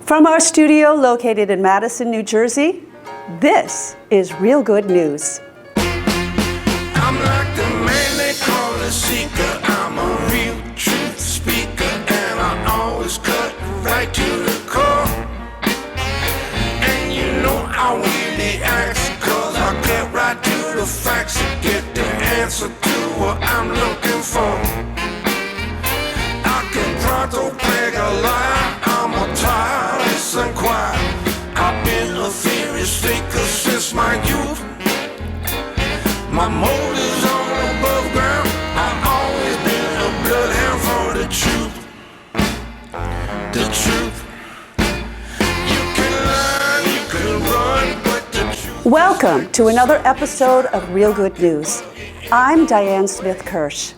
From our studio located in Madison, New Jersey, this is Real Good News. I'm like the man they call a seeker. I'm a real truth speaker, and I always cut right to the core. And you know I really ask, cause I get right to the facts and get the answer to what I'm looking for. I can pronto peg a lie, I'm a tireless and quiet. I've been a furious thinker since my youth. My motive's on above ground. I've always been a bloodhound for the truth. The truth. You can lie, you can run, but the truth. Welcome to another episode of Real Good News. I'm Diane Smith Kirsh.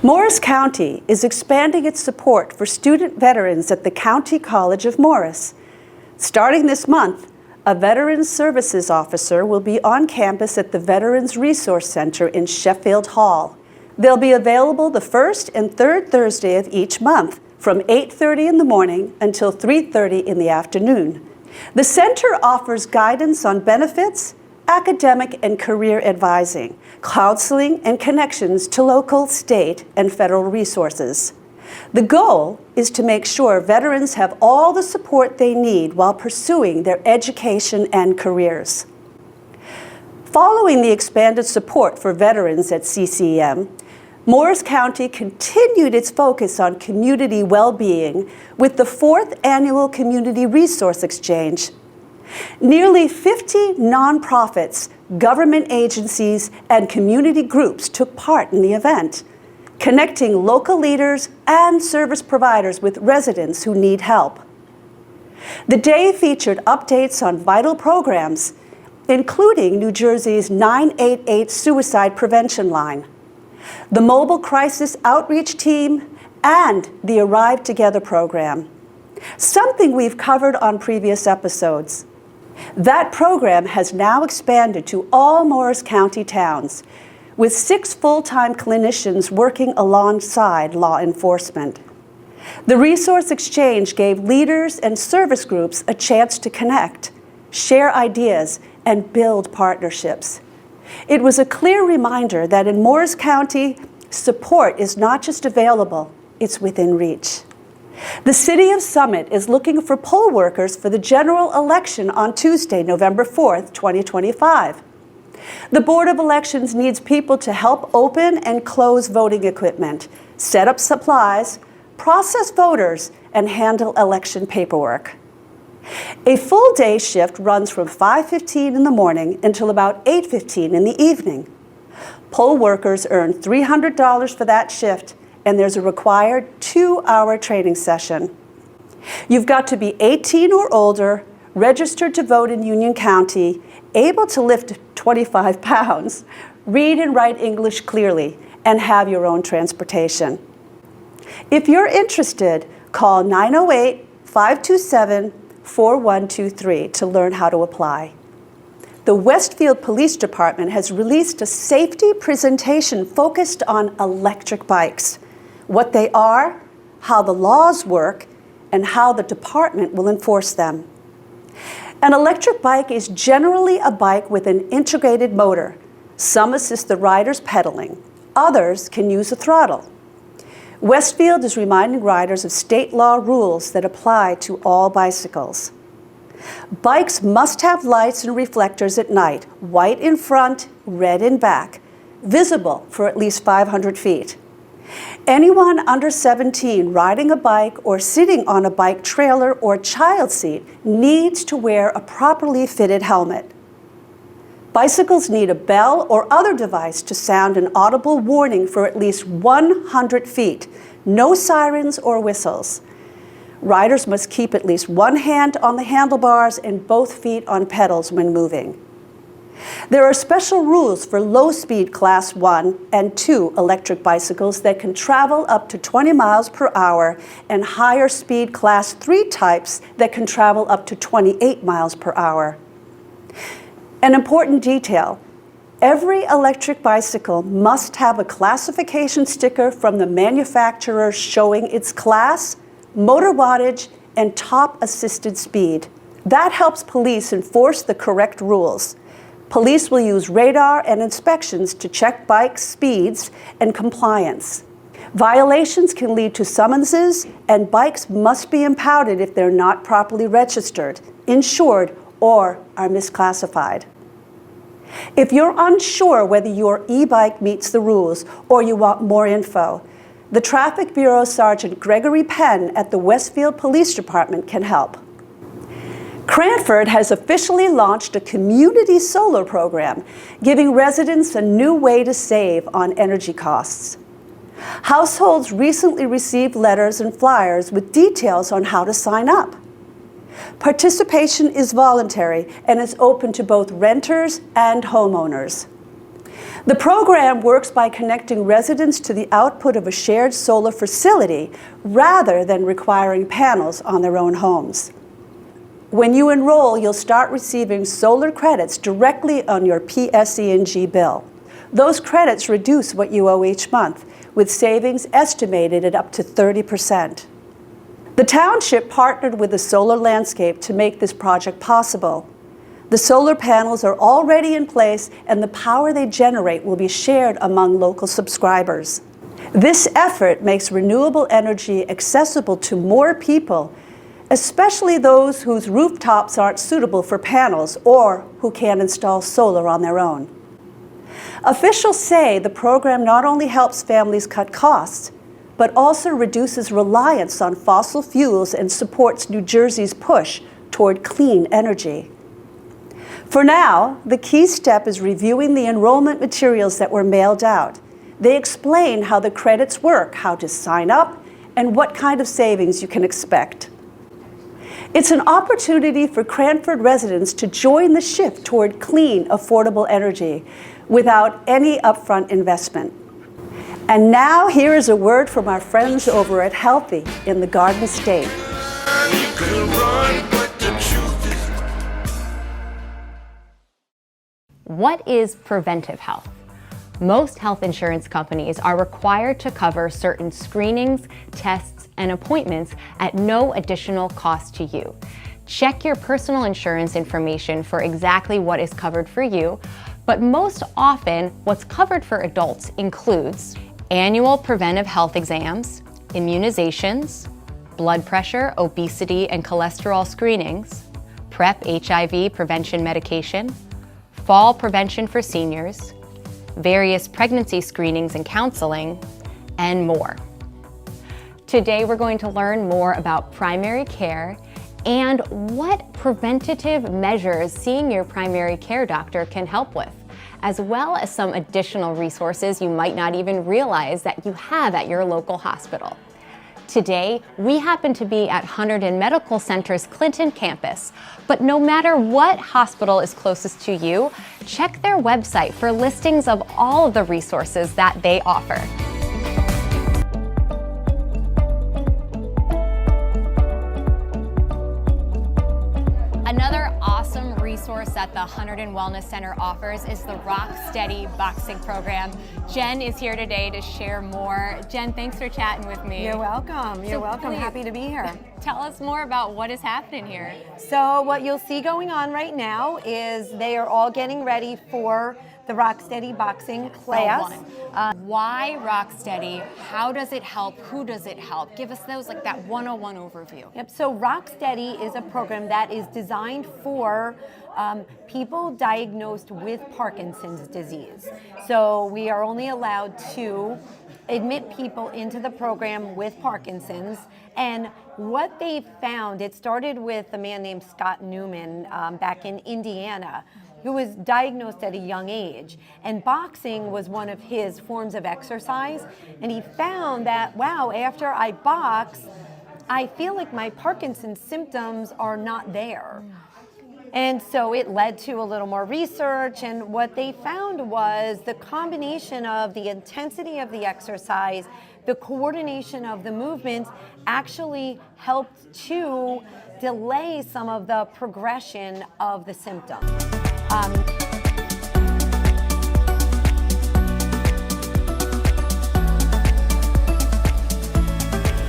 Morris County is expanding its support for student veterans at the County College of Morris. Starting this month, a Veterans Services Officer will be on campus at the Veterans Resource Center in Sheffield Hall. They'll be available the first and third Thursday of each month from 8:30 in the morning until 3:30 in the afternoon. The center offers guidance on benefits, academic and career advising, counseling, and connections to local, state, and federal resources. The goal is to make sure veterans have all the support they need while pursuing their education and careers. Following the expanded support for veterans at CCM, Morris County continued its focus on community well-being with the 4th Annual Community Resource Exchange. Nearly 50 nonprofits, government agencies, and community groups took part in the event, connecting local leaders and service providers with residents who need help. The day featured updates on vital programs, including New Jersey's 988 suicide prevention line, the mobile crisis outreach team, and the Arrive Together program, something we've covered on previous episodes. That program has now expanded to all Morris County towns, with 6 full-time clinicians working alongside law enforcement. The Resource Exchange gave leaders and service groups a chance to connect, share ideas, and build partnerships. It was a clear reminder that in Morris County, support is not just available, it's within reach. The City of Summit is looking for poll workers for the general election on Tuesday, November 4th, 2025. The Board of Elections needs people to help open and close voting equipment, set up supplies, process voters, and handle election paperwork. A full day shift runs from 5:15 in the morning until about 8:15 in the evening. Poll workers earn $300 for that shift, and there's a required 2-hour training session. You've got to be 18 or older, registered to vote in Union County, able to lift 25 pounds, read and write English clearly, and have your own transportation. If you're interested, call 908-527-4123 to learn how to apply. The Westfield Police Department has released a safety presentation focused on electric bikes, what they are, how the laws work, and how the department will enforce them. An electric bike is generally a bike with an integrated motor. Some assist the riders pedaling. Others can use a throttle. Westfield is reminding riders of state law rules that apply to all bicycles. Bikes must have lights and reflectors at night, white in front, red in back, visible for at least 500 feet. Anyone under 17 riding a bike or sitting on a bike trailer or child seat needs to wear a properly fitted helmet. Bicycles need a bell or other device to sound an audible warning for at least 100 feet, no sirens or whistles. Riders must keep at least one hand on the handlebars and both feet on pedals when moving. There are special rules for low-speed Class 1 and 2 electric bicycles that can travel up to 20 miles per hour and higher-speed Class 3 types that can travel up to 28 miles per hour. An important detail, every electric bicycle must have a classification sticker from the manufacturer showing its class, motor wattage, and top assisted speed. That helps police enforce the correct rules. Police will use radar and inspections to check bike speeds and compliance. Violations can lead to summonses, and bikes must be impounded if they're not properly registered, insured, or are misclassified. If you're unsure whether your e-bike meets the rules or you want more info, the Traffic Bureau Sergeant Gregory Penn at the Westfield Police Department can help. Cranford has officially launched a community solar program, giving residents a new way to save on energy costs. Households recently received letters and flyers with details on how to sign up. Participation is voluntary and is open to both renters and homeowners. The program works by connecting residents to the output of a shared solar facility rather than requiring panels on their own homes. When you enroll, you'll start receiving solar credits directly on your PSE&G bill. Those credits reduce what you owe each month, with savings estimated at up to 30%. The township partnered with the Solar Landscape to make this project possible. The solar panels are already in place, and the power they generate will be shared among local subscribers. This effort makes renewable energy accessible to more people, especially those whose rooftops aren't suitable for panels or who can't install solar on their own. Officials say the program not only helps families cut costs, but also reduces reliance on fossil fuels and supports New Jersey's push toward clean energy. For now, the key step is reviewing the enrollment materials that were mailed out. They explain how the credits work, how to sign up, and what kind of savings you can expect. It's an opportunity for Cranford residents to join the shift toward clean, affordable energy without any upfront investment. And now here is a word from our friends over at Healthy in the Garden State. What is preventive health? Most health insurance companies are required to cover certain screenings, tests, and appointments at no additional cost to you. Check your personal insurance information for exactly what is covered for you, but most often what's covered for adults includes annual preventive health exams, immunizations, blood pressure, obesity, and cholesterol screenings, PrEP HIV prevention medication, fall prevention for seniors, various pregnancy screenings and counseling, and more. Today we're going to learn more about primary care and what preventative measures seeing your primary care doctor can help with, as well as some additional resources you might not even realize that you have at your local hospital. Today, we happen to be at Hunterdon Medical Center's Clinton campus, but no matter what hospital is closest to you, check their website for listings of all of the resources that they offer. Another awesome resource that the Hunterdon Wellness Center offers is the Rock Steady boxing program. Jen is here today to share more. Jen, thanks for chatting with me. You're welcome. You're welcome. please, Happy to be here. Tell us more about what is happening here. So what you'll see going on right now is they are all getting ready for the Rock Steady boxing class. Why Rock Steady? How does it help? Who does it help? Give us those, like that 101 overview. Yep. So Rock Steady is a program that is designed for people diagnosed with Parkinson's disease. So we are only allowed to admit people into the program with Parkinson's. And what they found, it started with a man named Scott Newman back in Indiana, who was diagnosed at a young age. And boxing was one of his forms of exercise. And he found that, wow, after I box, I feel like my Parkinson's symptoms are not there. And so it led to a little more research, and what they found was the combination of the intensity of the exercise, the coordination of the movements actually helped to delay some of the progression of the symptoms.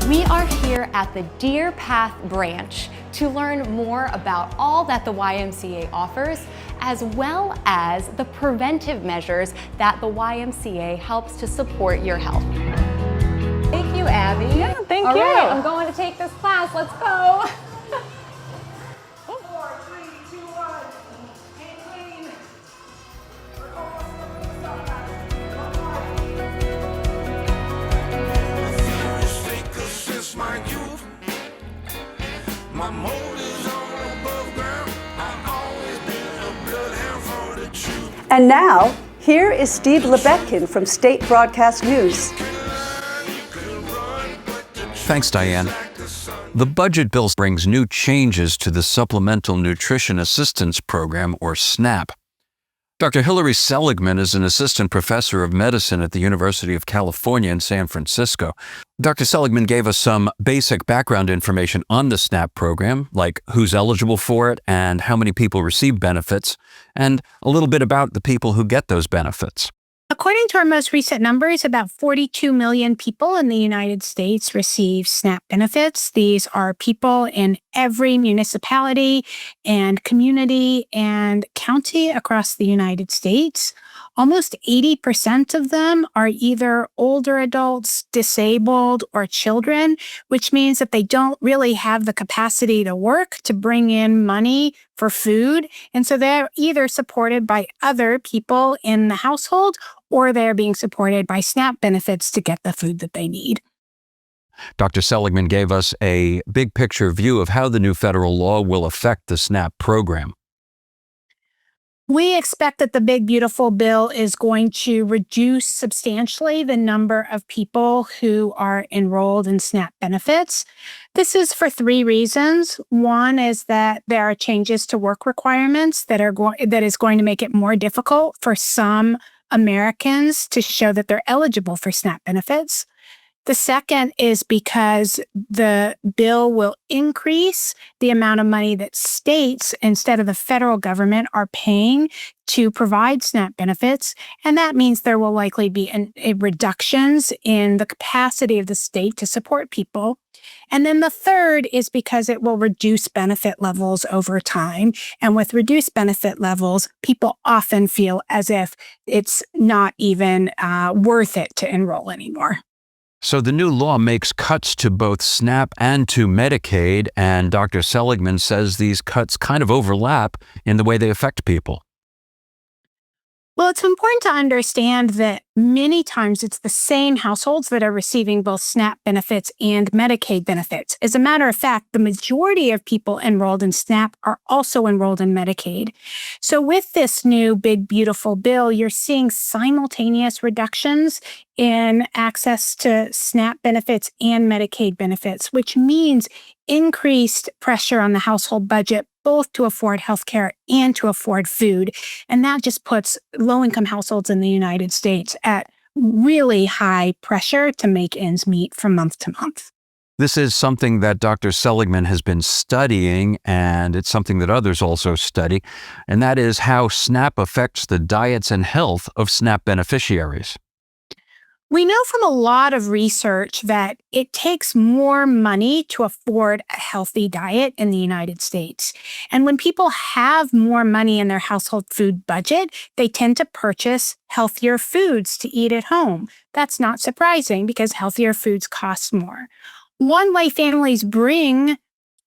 We are here at the Deer Path branch to learn more about all that the YMCA offers, as well as the preventive measures that the YMCA helps to support your health. Thank you, Abby. Yeah, thank All you. right, I'm going to take this class. Let's go. 4, 3, 2, 1. Hang clean. We're almost to the stop. Since my youth, my motives on above ground. I've always been a bloodhound for the truth. And now, here is Steve Lubetkin from State Broadcast News. Thanks, Diane. The budget bill brings new changes to the Supplemental Nutrition Assistance Program, or SNAP. Dr. Hilary Seligman is an assistant professor of medicine at the University of California in San Francisco. Dr. Seligman gave us some basic background information on the SNAP program, like who's eligible for it and how many people receive benefits, and a little bit about the people who get those benefits. According to our most recent numbers, about 42 million people in the United States receive SNAP benefits. These are people in every municipality and community and county across the United States. Almost 80% of them are either older adults, disabled, or children, which means that they don't really have the capacity to work to bring in money for food. And so they're either supported by other people in the household or they're being supported by SNAP benefits to get the food that they need. Dr. Seligman gave us a big picture view of how the new federal law will affect the SNAP program. We expect that the big, beautiful bill is going to reduce substantially the number of people who are enrolled in SNAP benefits. This is for 3 reasons. One is that there are changes to work requirements that is going to make it more difficult for some Americans to show that they're eligible for SNAP benefits. The second is because the bill will increase the amount of money that states, instead of the federal government, are paying to provide SNAP benefits. And that means there will likely be reductions in the capacity of the state to support people. And then the third is because it will reduce benefit levels over time. And with reduced benefit levels, people often feel as if it's not even worth it to enroll anymore. So the new law makes cuts to both SNAP and to Medicaid, and Dr. Seligman says these cuts kind of overlap in the way they affect people. Well, it's important to understand that many times it's the same households that are receiving both SNAP benefits and Medicaid benefits. As a matter of fact, the majority of people enrolled in SNAP are also enrolled in Medicaid. So with this new big, beautiful bill, you're seeing simultaneous reductions in access to SNAP benefits and Medicaid benefits, which means increased pressure on the household budget, both to afford healthcare and to afford food. And that just puts low-income households in the United States at really high pressure to make ends meet from month to month. This is something that Dr. Seligman has been studying, and it's something that others also study, and that is how SNAP affects the diets and health of SNAP beneficiaries. We know from a lot of research that it takes more money to afford a healthy diet in the United States. And when people have more money in their household food budget, they tend to purchase healthier foods to eat at home. That's not surprising because healthier foods cost more. One way families bring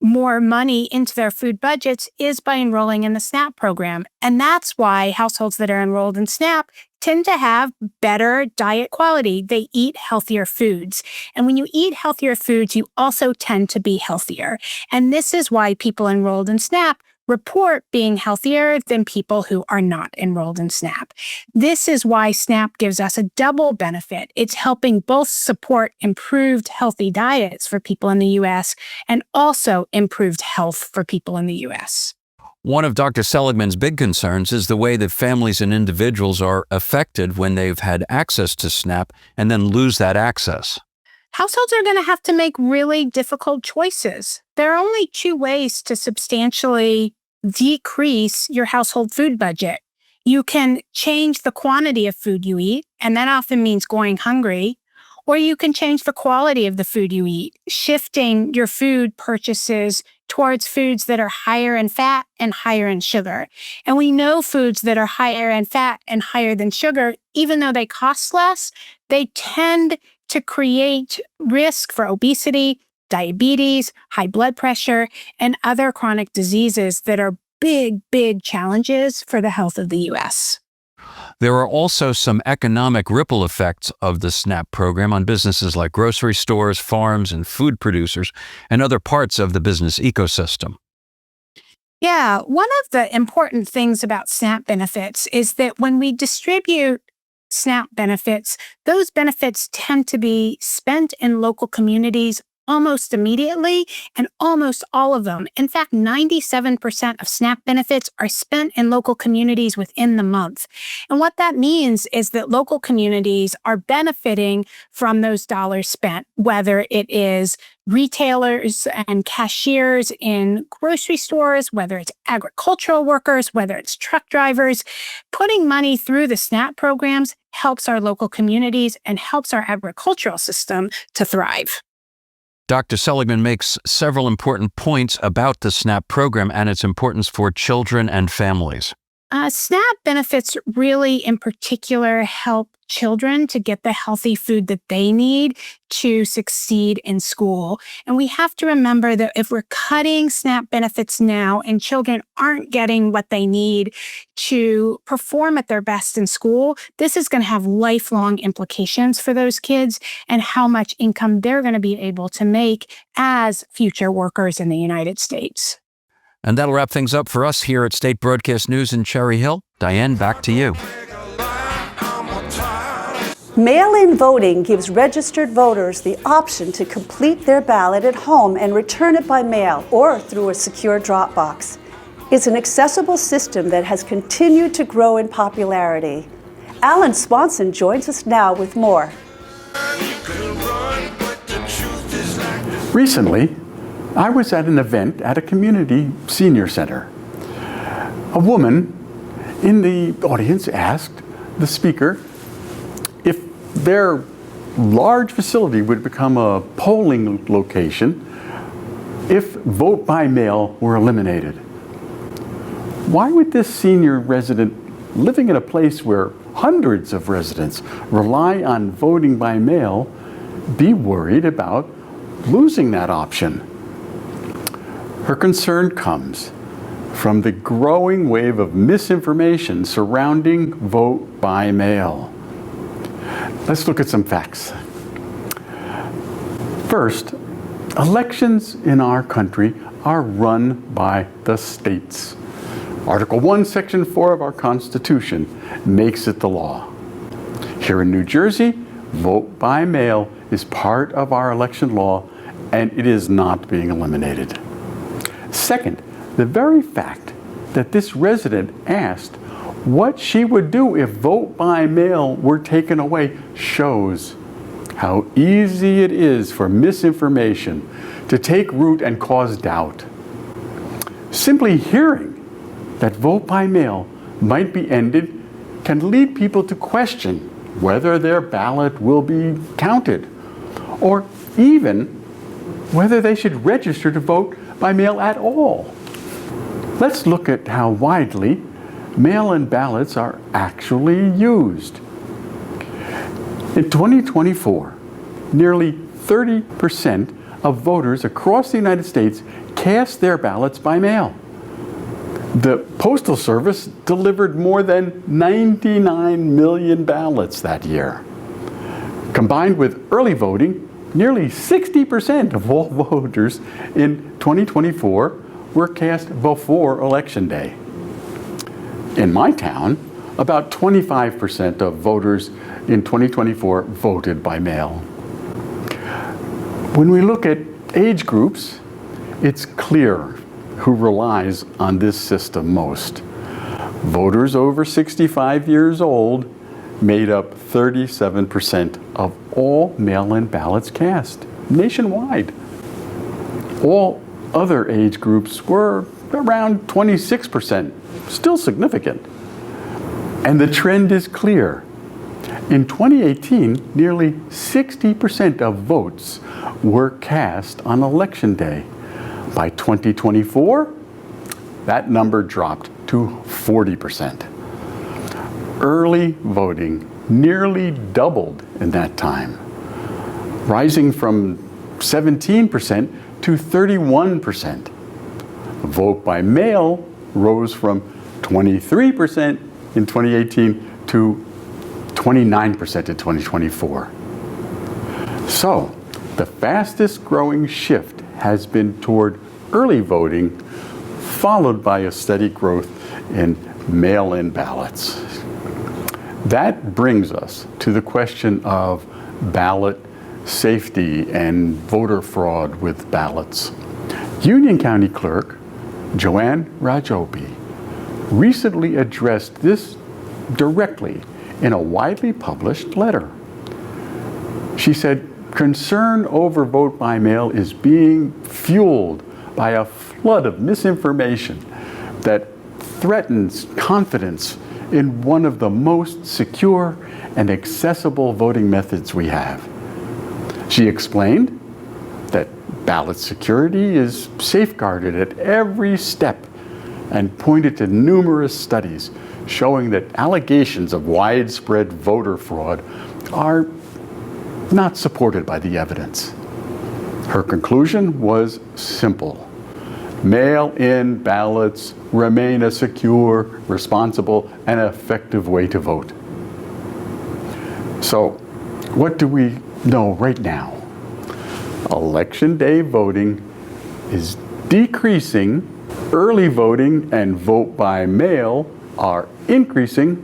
more money into their food budgets is by enrolling in the SNAP program. And that's why households that are enrolled in SNAP tend to have better diet quality. They eat healthier foods. And when you eat healthier foods, you also tend to be healthier. And this is why people enrolled in SNAP report being healthier than people who are not enrolled in SNAP. This is why SNAP gives us a double benefit. It's helping both support improved healthy diets for people in the U.S. and also improved health for people in the U.S. One of Dr. Seligman's big concerns is the way that families and individuals are affected when they've had access to SNAP and then lose that access. Households are going to have to make really difficult choices. There are only 2 ways to substantially decrease your household food budget. You can change the quantity of food you eat, and that often means going hungry, Or you can change the quality of the food you eat, shifting your food purchases towards foods that are higher in fat and higher in sugar. And we know foods that are higher in fat and higher than sugar, even though they cost less, they tend to create risk for obesity, diabetes, high blood pressure, and other chronic diseases that are big, big challenges for the health of the U.S. There are also some economic ripple effects of the SNAP program on businesses like grocery stores, farms, and food producers, and other parts of the business ecosystem. Yeah, one of the important things about SNAP benefits is that when we distribute SNAP benefits, those benefits tend to be spent in local communities almost immediately, and almost all of them. In fact, 97% of SNAP benefits are spent in local communities within the month. And what that means is that local communities are benefiting from those dollars spent, whether it is retailers and cashiers in grocery stores, whether it's agricultural workers, whether it's truck drivers. Putting money through the SNAP programs helps our local communities and helps our agricultural system to thrive. Dr. Seligman makes several important points about the SNAP program and its importance for children and families. SNAP benefits really, in particular, help children to get the healthy food that they need to succeed in school. And we have to remember that if we're cutting SNAP benefits now and children aren't getting what they need to perform at their best in school, this is going to have lifelong implications for those kids and how much income they're going to be able to make as future workers in the United States. And that'll wrap things up for us here at State Broadcast News in Cherry Hill. Diane, back to you. Mail-in voting gives registered voters the option to complete their ballot at home and return it by mail or through a secure drop box. It's an accessible system that has continued to grow in popularity. Allen Swanson joins us now with more. Recently, I was at an event at a community senior center. A woman in the audience asked the speaker if their large facility would become a polling location if vote by mail were eliminated. Why would this senior resident living in a place where hundreds of residents rely on voting by mail be worried about losing that option? Her concern comes from the growing wave of misinformation surrounding vote by mail. Let's look at some facts. First, elections in our country are run by the states. Article 1, Section 4 of our Constitution makes it the law. Here in New Jersey, vote by mail is part of our election law, and it is not being eliminated. Second, the very fact that this resident asked what she would do if vote by mail were taken away shows how easy it is for misinformation to take root and cause doubt. Simply hearing that vote by mail might be ended can lead people to question whether their ballot will be counted, or even whether they should register to vote by mail at all. Let's look at how widely mail-in ballots are actually used. In 2024, nearly 30% of voters across the United States cast their ballots by mail. The Postal Service delivered more than 99 million ballots that year. Combined with early voting, nearly 60% of all voters in 2024 were cast before Election Day. In my town, about 25% of voters in 2024 voted by mail. When we look at age groups, it's clear who relies on this system most. Voters over 65 years old made up 37% of all mail-in ballots cast nationwide. All other age groups were around 26%, still significant. And the trend is clear. In 2018, nearly 60% of votes were cast on Election Day. By 2024, that number dropped to 40%. Early voting nearly doubled in that time, rising from 17% to 31%. Vote by mail rose from 23% in 2018 to 29% in 2024. So, the fastest growing shift has been toward early voting, followed by a steady growth in mail-in ballots. That brings us to the question of ballot safety and voter fraud with ballots. Union County Clerk Joanne Rajobi recently addressed this directly in a widely published letter. She said, concern over vote by mail is being fueled by a flood of misinformation that threatens confidence in one of the most secure and accessible voting methods we have. She explained that ballot security is safeguarded at every step and pointed to numerous studies showing that allegations of widespread voter fraud are not supported by the evidence. Her conclusion was simple. Mail-in ballots remain a secure, responsible, and effective way to vote. So, what do we know right now? Election day voting is decreasing, early voting and vote by mail are increasing,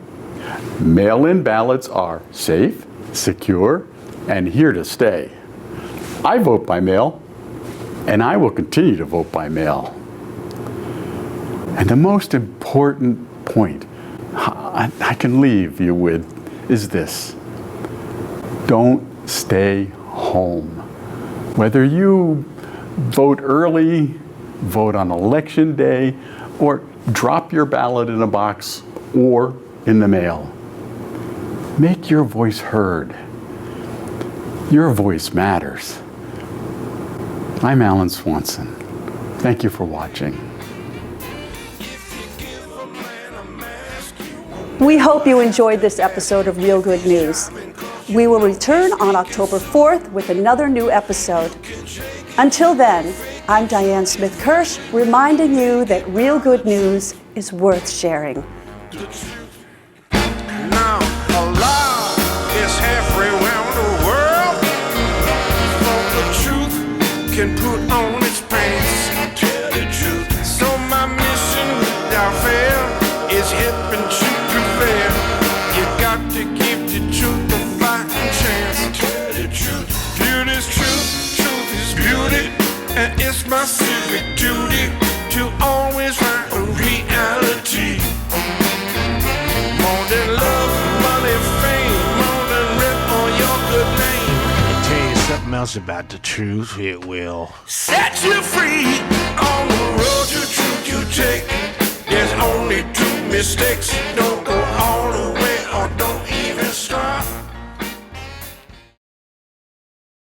mail-in ballots are safe, secure, and here to stay. I vote by mail, and I will continue to vote by mail. And the most important point I can leave you with is this. Don't stay home. Whether you vote early, vote on election day, or drop your ballot in a box or in the mail, make your voice heard. Your voice matters. I'm Allen Swanson. Thank you for watching. We hope you enjoyed this episode of Real Good News. We will return on October 4th with another new episode. Until then, I'm Diane Smith Kirsh, reminding you that real good news is worth sharing. Now, a lie is halfway around the world. For the truth can put on its pants. Tell the truth. So my mission without fail is helping you prevail. You got to give the truth a fighting chance. Tell the truth. Beauty's truth, truth is beauty, and it's my civic duty to always write a reality. More than love, money, fame, more than rip on your good name. I'll tell you something else about the truth, it will Set you free on the road to truth you take. There's only two mistakes.